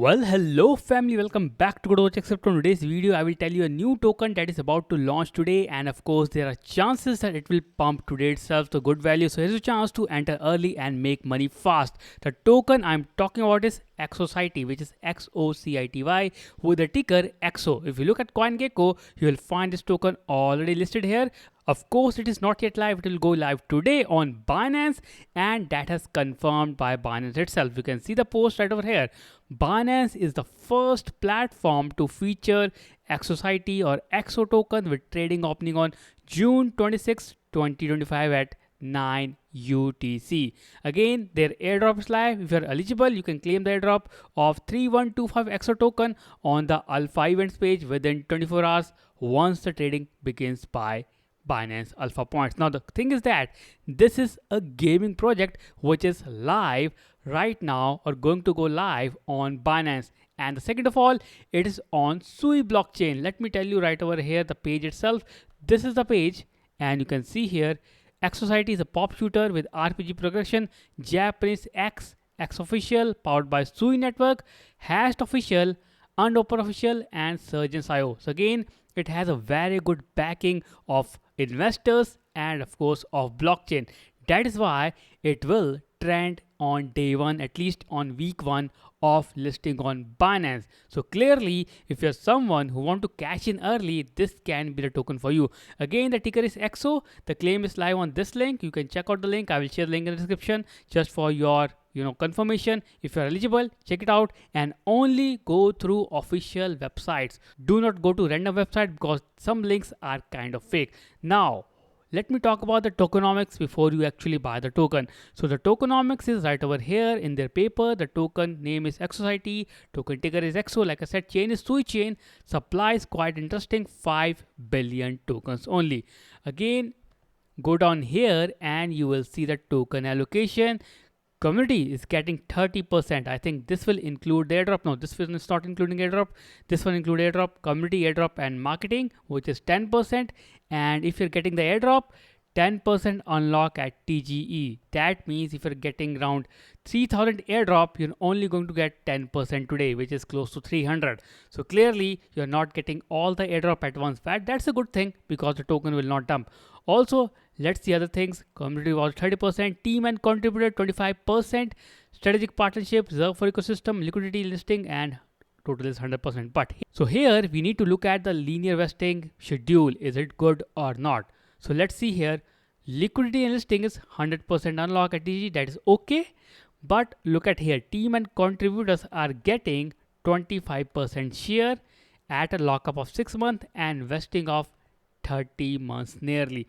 Well, hello family, welcome back to KatochXcrypto. In today's video, I will tell you a new token that is about to launch today, and of course, there are chances that it will pump today itself to good value. So here's a chance to enter early and make money fast. The token I'm talking about is XOCIETY, which is XOCITY with the ticker XO. If you look at CoinGecko, you will find this token already listed here. Of course, it is not yet live. It will go live today on Binance, and that has confirmed by Binance itself. You can see the post right over here. Binance is the first platform to feature XOCIETY or XO token with trading opening on June 26, 2025 at 9 UTC. Again, their airdrop is live. If you are eligible, you can claim the airdrop of 3125 XO token on the Alpha events page within 24 hours once the trading begins by Binance Alpha Points. Now the thing is that this is a gaming project which is live right now or going to go live on Binance. And the second of all, it is on Sui blockchain. Let me tell you right over here the page itself. This is the page, and you can see here XOCIETY is a pop shooter with RPG progression, Japanese X official, powered by Sui network, hashed official, unopen official, and Surgeons IO. So again, it has a very good backing of investors and of course of blockchain. That is why it will trend on day one, at least on week one of listing on Binance. So clearly, if you're someone who want to cash in early, this can be the token for you. Again, the ticker is XO. The claim is live on this link. You can check out the link. I will share the link in the description just for your confirmation. If you're eligible, check it out and only go through official websites. Do not go to random website because some links are kind of fake. Now let me talk about the tokenomics before you actually buy the token. So the tokenomics is right over here in their paper. The token name is XOCIETY, token ticker is XO. Like I said, chain is Sui chain. Supply is quite interesting, 5 billion tokens only. Again, go down here and you will see the token allocation. Community is getting 30%. I think this will include the airdrop. No, this one is not including airdrop. This one include airdrop, community, airdrop, and marketing, which is 10%. And if you're getting the airdrop, 10% unlock at TGE. That means if you're getting around 3000 airdrop, you're only going to get 10% today, which is close to 300. So clearly, you're not getting all the airdrop at once. But that's a good thing because the token will not dump. Also, let's see other things. Community was 30%, team and contributed 25%, strategic partnership, reserve for ecosystem, liquidity listing, and total is 100%. But so here we need to look at the linear vesting schedule. Is it good or not? So let's see here. Liquidity and listing is 100% unlock at TG. That is okay. But look at here. Team and contributors are getting 25% share at a lockup of 6 months and vesting of 30 months nearly.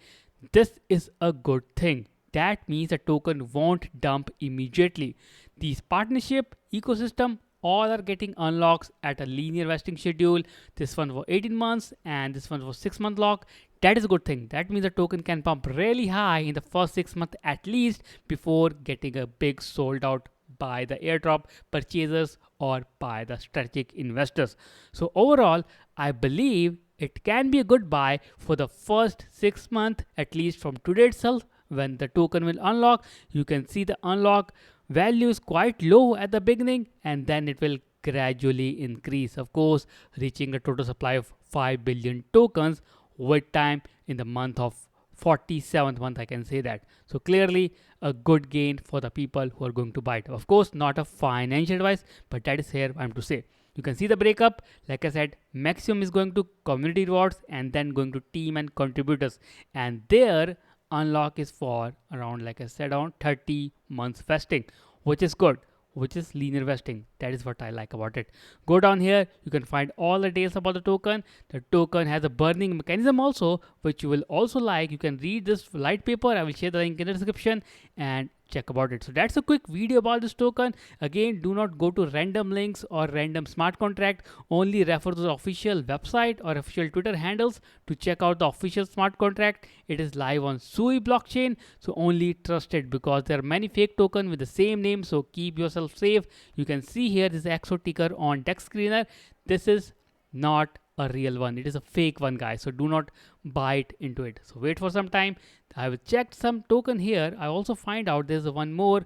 This is a good thing. That means the token won't dump immediately. These partnership, ecosystem, all are getting unlocks at a linear vesting schedule. This one for 18 months and this one for 6 month lock. That is a good thing. That means the token can pump really high in the first 6 months at least before getting a big sold out by the airdrop purchasers or by the strategic investors. So overall, I believe it can be a good buy for the first 6 months, at least from today itself. When the token will unlock, you can see the unlock value is quite low at the beginning and then it will gradually increase, of course, reaching a total supply of 5 billion tokens with time in the month of 47th month, I can say that. So clearly a good gain for the people who are going to buy it. Of course, not a financial advice, but that is here I'm to say. You can see the breakup. Like I said, maximum is going to community rewards and then going to team and contributors. And their unlock is for around, like I said, around 30 months vesting, which is good, which is linear vesting. That is what I like about it. Go down here, you can find all the details about the token. The token has a burning mechanism also, which you will also like. You can read this light paper. I will share the link in the description and check about it. So that's a quick video about this token. Again, do not go to random links or random smart contract. Only refer to the official website or official Twitter handles to check out the official smart contract. It is live on Sui blockchain, so only trust it because there are many fake tokens with the same name. So keep yourself safe. You can see here this XO ticker on deck screener. This is not a real one. It is a fake one, guys. So do not buy it into it. So wait for some time. I have checked some token here. I also find out there's one more,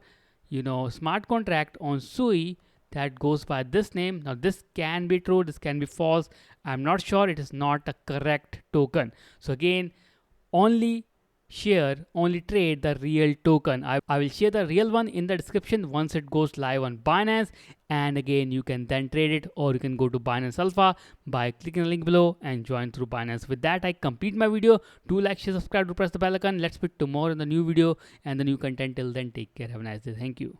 smart contract on Sui that goes by this name. Now this can be true, this can be false. I'm not sure, it is not a correct token. So again, only only trade the real token. I will share the real one in the description once it goes live on Binance, and again you can then trade it, or you can go to Binance Alpha by clicking the link below and join through Binance. With that, I complete my video. Do like, share, subscribe, to press the bell icon. Let's meet tomorrow in the new video and the new content. Till then, take care, have a nice day. Thank you.